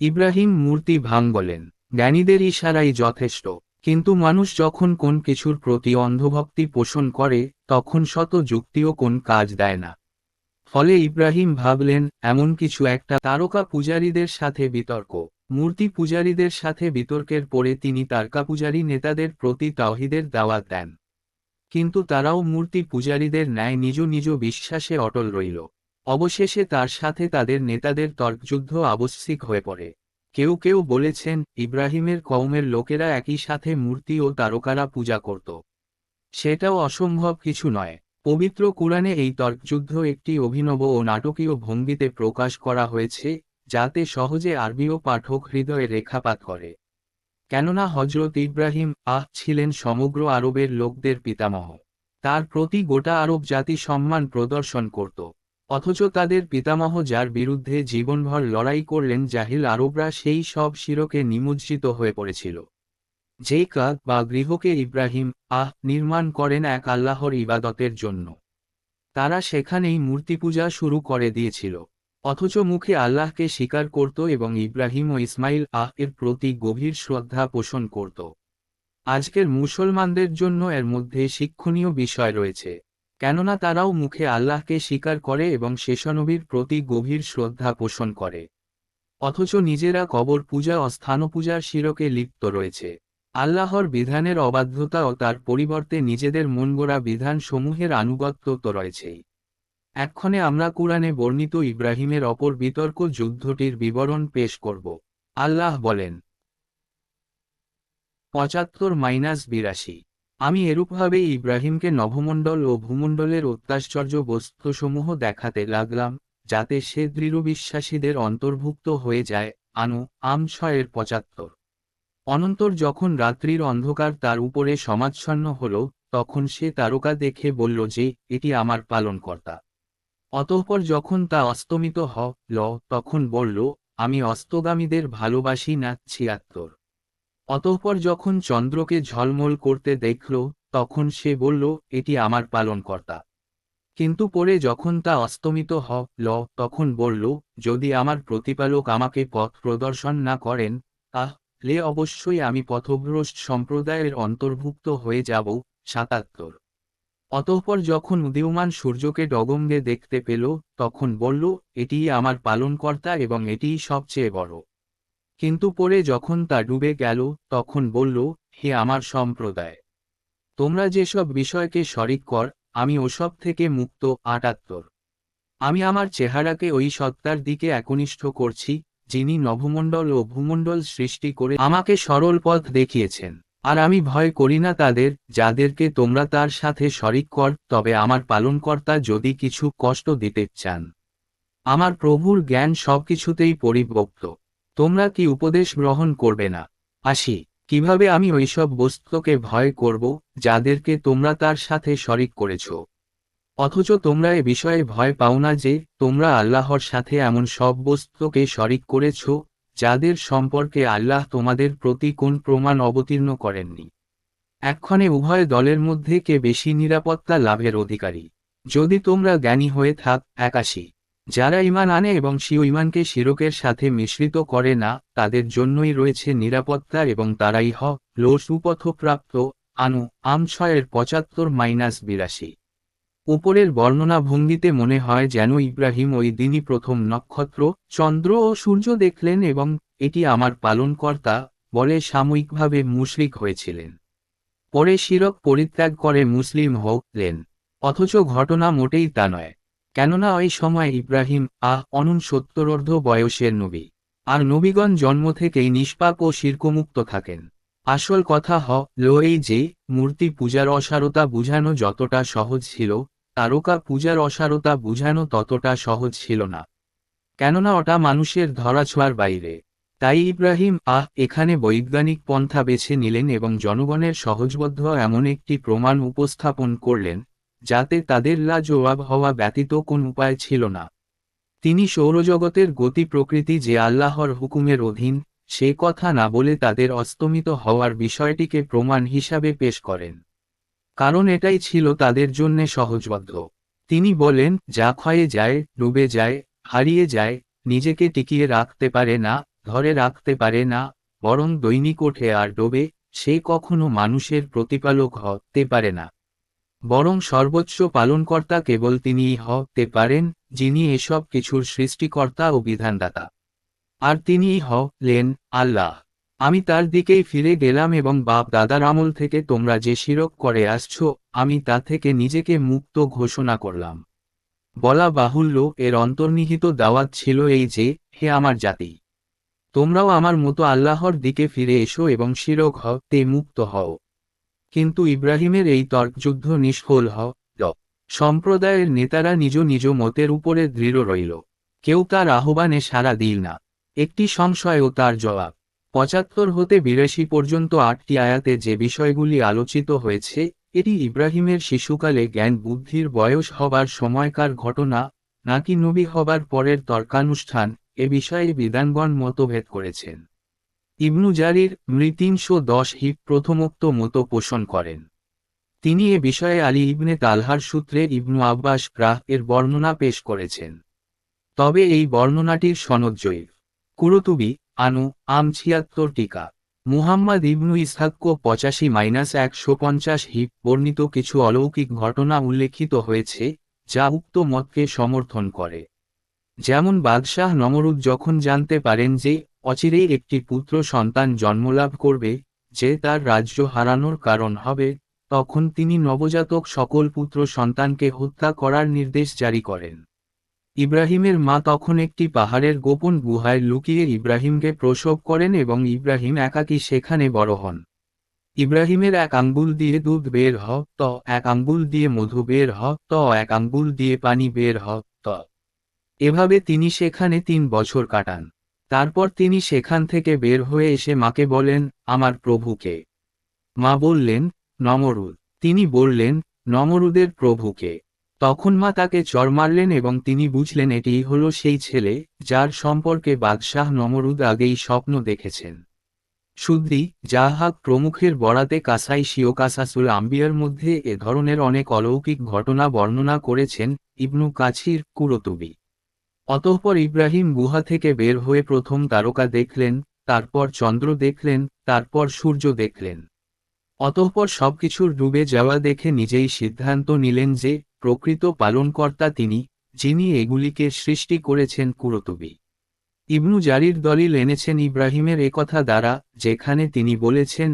ইব্রাহিম মূর্তি ভাঙলেন। জ্ঞানীদের ইশারাই যথেষ্ট। কিন্তু মানুষ যখন কোন কিছুর প্রতি অন্ধভক্তি পোষণ করে, তখন শত যুক্তিও কোন কাজ দেয় না। ফলে ইব্রাহিম ভাবলেন, এমন কিছু একটা। তারকা পূজারীদের সাথে বিতর্ক। মূর্তি পূজারীদের সাথে বিতর্কের পরে তিনি তারকা পূজারী নেতাদের প্রতি তাওহীদের দাওয়াত দেন। কিন্তু তারাও মূর্তি পূজারীদের ন্যায় নিজ নিজ বিশ্বাসে অটল রইল। অবশেষে তার সাথে তাদের নেতাদের তর্কযুদ্ধ আবশ্যিক হয়ে পড়ে। কেউ কেউ বলেছেন, ইব্রাহিমের কওমের লোকেরা একই সাথে মূর্তি ও তারকারা পূজা করত। সেটাও অসম্ভব কিছু নয়। পবিত্র কুরআনে এই তর্কযুদ্ধ একটি অভিনব ও নাটকীয় ভঙ্গিতে প্রকাশ করা হয়েছে, যাতে সহজে আরবীয় পাঠক হৃদয়ে রেখাপাত করে। কেননা হজরত ইব্রাহিম ছিলেন সমগ্র আরবের লোকদের পিতামহ। তার প্রতি গোটা আরব জাতি সম্মান প্রদর্শন করত। অথচ তাদের পিতামহ যার বিরুদ্ধে জীবনভর লড়াই করলেন, জাহিল আরবরা সেই সব শিরকে নিমজ্জিত হয়ে পড়েছিল। যেই কাজ বা গৃহকে ইব্রাহিম নির্মাণ করেন এক আল্লাহর ইবাদতের জন্য, তারা সেখানেই মূর্তিপূজা শুরু করে দিয়েছিল। অথচ মুখে আল্লাহকে স্বীকার করত এবং ইব্রাহিম ও ইসমাইল এর প্রতি গভীর শ্রদ্ধা পোষণ করত। আজকের মুসলমানদের জন্য এর মধ্যে শিক্ষণীয় বিষয় রয়েছে। কেননা তারাও মুখে আল্লাহকে স্বীকার করে এবং শেষনবীর প্রতি গভীর শ্রদ্ধা পোষণ করে। অথচ নিজেরা কবর পূজা ও স্থানপূজার শিরকে লিপ্ত রয়েছে। আল্লাহর বিধানের অবাধ্যতা ও তার পরিবর্তে নিজেদের মনগড়া বিধান সমূহের আনুগত্য তো রয়েছেই। এক্ষণে আমরা কুরআনে বর্ণিত ইব্রাহিমের অপর বিতর্ক যুদ্ধটির বিবরণ পেশ করব। আল্লাহ বলেন, 75-82 আমি এরূপভাবে ইব্রাহিমকে নভমণ্ডল ও ভূমণ্ডলের অত্যাশ্চর্য বস্তুসমূহ দেখাতে লাগলাম, যাতে সে দৃঢ়বিশ্বাসীদের অন্তর্ভুক্ত হয়ে যায়। আম 6-75 অনন্তর যখন রাত্রির অন্ধকার তার উপরে সমাচ্ছন্ন হল, তখন সে তারকা দেখে বলল যে, এটি আমার পালনকর্তা। অতঃপর যখন তা অস্তমিত হল, তখন বলল, আমি অস্তগামীদের ভালোবাসি না। 76 অতঃপর যখন চন্দ্রকে ঝলমল করতে দেখল, তখন সে বলল, এটি আমার পালনকর্তা। কিন্তু পরে যখন তা অস্তমিত হল, তখন বলল, যদি আমার প্রতিপালক আমাকে পথ প্রদর্শন না করেন, তাহলে অবশ্যই আমি পথভ্রষ্ট সম্প্রদায়ের অন্তর্ভুক্ত হয়ে যাব। 77 অতঃপর যখন উদীয়মান সূর্যকে ডগমগে দেখতে পেল, তখন বলল, এটিই আমার পালনকর্তা এবং এটিই সবচেয়ে বড়। কিন্তু পরে যখন তা ডুবে গেল, তখন বলল, হে আমার সম্প্রদায়, তোমরা যেসব বিষয়কে শরিক কর, আমি ওসব থেকে মুক্ত। 78 আমি আমার চেহারাকে ওই সত্তার দিকে একনিষ্ঠ করছি, যিনি নভমণ্ডল ও ভূমণ্ডল সৃষ্টি করে আমাকে সরল পথ দেখিয়েছেন। আর আমি ভয় করি না তাদের, যাদেরকে তোমরা তার সাথে শরিক কর, তবে আমার পালনকর্তা যদি কিছু কষ্ট দিতে চান। আমার প্রভুর জ্ঞান সবকিছুতেই পরিব্যাপ্ত। তোমরা কি উপদেশ গ্রহণ করবে না? 80 কিভাবে আমি ওইসব বস্তুকে ভয় করব, যাদেরকে তোমরা তার সাথে শরিক করেছ? অথচ তোমরা এ বিষয়ে ভয় পাও না যে, তোমরা আল্লাহর সাথে এমন সব বস্তুকে শরিক করেছ, যাদের সম্পর্কে আল্লাহ তোমাদের প্রতি কোন প্রমাণ অবতীর্ণ করেননি। এক্ষণে উভয় দলের মধ্যে কে বেশি নিরাপত্তা লাভের অধিকারী? যদি তোমরা জ্ঞানী হয়ে থাক। 81 যারা ঈমান আনে এবং স্বীয় ঈমানকে শিরকের সাথে মিশ্রিত করে না, তাদের জন্যই রয়েছে নিরাপত্তা এবং তারাই হল সুপথপ্রাপ্ত। আম 6-75-82 উপরের বর্ণনা ভঙ্গিতে মনে হয় যেন ইব্রাহিম ওই দিনই প্রথম নক্ষত্র, চন্দ্র ও সূর্য দেখলেন এবং এটি আমার পালনকর্তা বলে সাময়িকভাবে মুশরিক হয়েছিলেন। পরে শিরক পরিত্যাগ করে মুসলিম হলেন। অথচ ঘটনা মোটেই তা নয়। কেননা ওই সময় ইব্রাহিম 69 বয়সের নবী। আর নবীগণ জন্ম থেকেই নিষ্পাপ ও শিরকমুক্ত থাকেন। আসল কথা হল এই যে, মূর্তি পূজার অসারতা বুঝানো যতটা সহজ ছিল, তারকা পূজার অসারতা বুঝানো ততটা সহজ ছিল না। কেননা ওটা মানুষের ধরাছোঁয়ার বাইরে। তাই ইব্রাহিম এখানে বৈজ্ঞানিক পন্থা বেছে নিলেন এবং জনগণের সহজবোধ্য এমন একটি প্রমাণ উপস্থাপন করলেন, যাতে তাদের লাজবাব হওয়া ব্যতীত কোন উপায় ছিল না। তিনি সৌরজগতের গতি প্রকৃতি যে আল্লাহর হুকুমের অধীন, সে কথা না বলে তাদের অস্তমিত হওয়ার বিষয়টিকে প্রমাণ হিসাবে পেশ করেন। কারণ এটাই ছিল তাদের জন্যে সহজবোধ্য। তিনি বলেন, যা ক্ষয়ে যায়, ডুবে যায়, হারিয়ে যায়, নিজেকে টিকিয়ে রাখতে পারে না, ধরে রাখতে পারে না, বরং দৈনিক ওঠে আর ডোবে, সে কখনো মানুষের প্রতিপালক হতে পারে না। বরং সর্বোচ্চ পালনকর্তা কেবল তিনিই হতে পারেন, যিনি এসব কিছুর সৃষ্টিকর্তা ও বিধানদাতা। আর তিনিই হলেন আল্লাহ। আমি তার দিকেই ফিরে গেলাম এবং বাপ দাদার আমল থেকে তোমরা যে শিরক করে আসছো, আমি তা থেকে নিজেকে মুক্ত ঘোষণা করলাম। বলা বাহুল্য, এর অন্তর্নিহিত দাওয়াত ছিল এই যে, হে আমার জাতি, তোমরাও আমার মতো আল্লাহর দিকে ফিরে এসো এবং শিরক হতে মুক্ত হও। কিন্তু ইব্রাহিমের এই তর্কযুদ্ধ নিষ্ফল হল। সম্প্রদায়ের নেতারা নিজ নিজ মতের উপরে দৃঢ় রইল। কেউ তার আহ্বানে সাড়া দিল না। একটি সংশয় ও তার জবাব। ৭৫ হতে ৮২ পর্যন্ত ৮টি আয়াতে যে বিষয়গুলি আলোচিত হয়েছে, এটি ইব্রাহিমের শিশুকালে জ্ঞান বুদ্ধির বয়স হবার সময়কার ঘটনা, নাকি নবী হবার পরের তর্কানুষ্ঠান, এ বিষয়ে বিদ্বানগণ মতভেদ করেছেন। ইবনু জারির ৩১০ প্রথমোক্ত মত পোষণ করেন। তিনি এ বিষয়ে আলী ইবনে তালহার সূত্রে ইবনু আব্বাস এর বর্ণনা পেশ করেছেন। তবে এই বর্ণনাটির সনদ জয়ীফ। কুরতুবী, আনু, আম ৭৬ টিকা। মুহাম্মদ ইবনু ইসহাক্ক ৮৫-১৫০ বর্ণিত কিছু অলৌকিক ঘটনা উল্লেখিত হয়েছে, যা উক্ত মতকে সমর্থন করে। যেমন বাদশাহ নমরুদ যখন জানতে পারেন যে অচিরেই একটি পুত্র সন্তান জন্মলাভ করবে, যে তার রাজ্য হারানোর কারণ হবে, তখন তিনি নবজাতক সকল পুত্র সন্তানকে হত্যা করার নির্দেশ জারি করেন। ইব্রাহিমের মা তখন একটি পাহাড়ের গোপন গুহায় লুকিয়ে ইব্রাহিমকে প্রসব করেন এবং ইব্রাহিম একাকী সেখানে বড় হন। ইব্রাহিমের এক আঙ্গুল দিয়ে দুধ বের ত এক আঙ্গুল দিয়ে মধু বের ত এক আঙ্গুল দিয়ে পানি বের ত। এভাবে তিনি সেখানে ৩ বছর কাটান। তারপর তিনি সেখান থেকে বের হয়ে এসে মাকে বলেন, আমার প্রভুকে। মা বললেন, নমরুদ। তিনি বললেন, নমরুদের প্রভুকে। তখন মা তাকে চড় মারলেন এবং তিনি বুঝলেন এটিই হলো সেই ছেলে, যার সম্পর্কে বাদশাহ নমরুদ আগেই স্বপ্ন দেখেছেন। সুদ্দী, জাহাক প্রমুখের বরাতে কাসাইশি ও কাসাসুল আম্বিয়ার মধ্যে এ ধরনের অনেক অলৌকিক ঘটনা বর্ণনা করেছেন ইবনু কাছির, কুরতুবী। অতঃপর ইব্রাহিম গুহা থেকে বের হয়ে প্রথম তারকা দেখলেন, তারপর চন্দ্র দেখলেন, তারপর সূর্য দেখলেন। অতঃপর সবকিছুর ডুবে যাওয়া দেখে নিজেই সিদ্ধান্ত নিলেন যে প্রকৃত পালনকর্তা তিনি, যিনি এগুলিকে সৃষ্টি করেছেন। কুরতুবী ইবনু জারির দলিল এনেছেন ইব্রাহিমের একথা দ্বারা, যেখানে তিনি বলেছেন,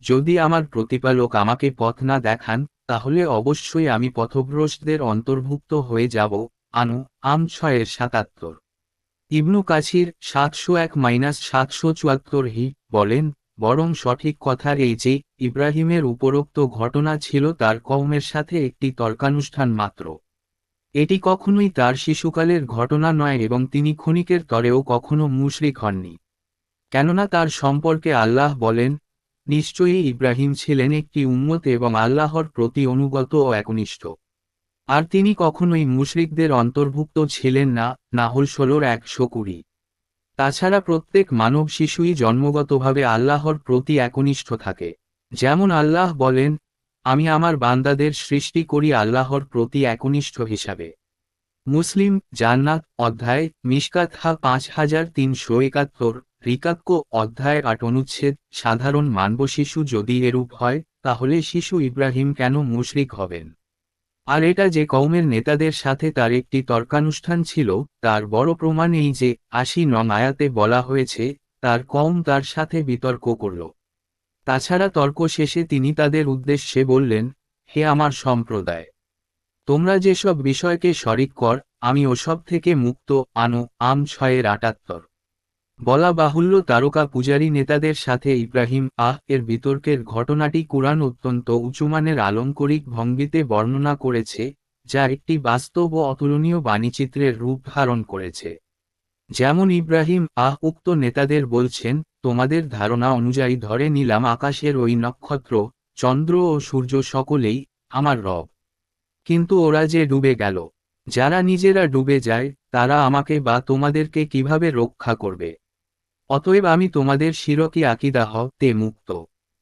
যদি আমার প্রতিপালক আমাকে পথ না দেখান, তাহলে অবশ্যই আমি পথভ্রষ্টদের অন্তর্ভুক্ত হয়ে যাব। আনু, আম ৬-৭৭। ইবনু কাছির ৭০১-৭৭৪ বলেন, বরং সঠিক কথা এই যে ইব্রাহিমের উপরোক্ত ঘটনা ছিল তার কওমের সাথে একটি তর্কানুষ্ঠান মাত্র। এটি কখনোই তার শিশুকালের ঘটনা নয় এবং তিনি ক্ষণিকের তরেও কখনো মুশরিক হননি। কেননা তার সম্পর্কে আল্লাহ বলেন, নিশ্চয়ই ইব্রাহিম ছিলেন একটি উম্মত এবং আল্লাহর প্রতি অনুগত ও একনিষ্ঠ। আর তিনি কখনোই মুশরিকদের অন্তর্ভুক্ত ছিলেন না। নাহল ১৬-১২০। তাছাড়া প্রত্যেক মানব শিশুই জন্মগতভাবে আল্লাহর প্রতি একনিষ্ঠ থাকে। যেমন আল্লাহ বলেন, আমি আমার বান্দাদের সৃষ্টি করি আল্লাহর প্রতি একনিষ্ঠ হিসাবে। মুসলিম, জান্নাত অধ্যায়, মিশকাত 5371, রিকাক্য অধ্যায় ৮ অনুচ্ছেদ, সাধারণ মানব শিশু যদি এরূপ হয়, তাহলে শিশু ইব্রাহিম কেন মুশরিক হবেন? আর এটা যে কওমের নেতাদের সাথে তার একটি তর্কানুষ্ঠান ছিল, তার বড় প্রমাণ এই যে ৮০ নং আয়াতে বলা হয়েছে, তার কওম তার সাথে বিতর্ক করল। তাছাড়া তর্ক শেষে তিনি তাদের উদ্দেশ্যে বললেন, হে আমার সম্প্রদায়, তোমরা যেসব বিষয়কে শরিক কর, আমি ওসব থেকে মুক্ত। আনু, আম ৬-৭৮। বলা বাহুল্য তারকা পূজারী নেতাদের সাথে ইব্রাহিম এর বিতর্কের ঘটনাটি কুরআন অত্যন্ত উঁচুমানের আলংকরিক ভঙ্গিতে বর্ণনা করেছে, যা একটি বাস্তব ও অতুলনীয় বাণীচিত্রের রূপ ধারণ করেছে। যেমন ইব্রাহিম উক্ত নেতাদের বলছেন, তোমাদের ধারণা অনুযায়ী ধরে নিলাম আকাশের ওই নক্ষত্র, চন্দ্র ও সূর্য সকলেই আমার রব। কিন্তু ওরা যে ডুবে গেল, যারা নিজেরা ডুবে যায়, তারা আমাকে বা তোমাদেরকে কিভাবে রক্ষা করবে? অতএব আমি তোমাদের শিরকি আকিদা হতে মুক্ত।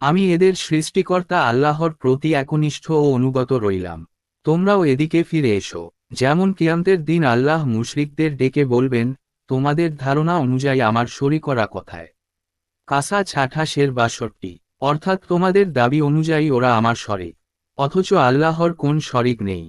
আমি এদের সৃষ্টিকর্তা আল্লাহর প্রতি একনিষ্ঠ ও অনুগত রইলাম। তোমরাও এদিকে ফিরে এসো। যেমন কিয়ামতের দিন আল্লাহ মুশরিকদের ডেকে বলবেন, তোমাদের ধারণা অনুযায়ী আমার শরিকরা কোথায়? কাসা 66 অর্থাৎ তোমাদের দাবি অনুযায়ী ওরা আমার শরিক। অথচ আল্লাহর কোন শরিক নেই।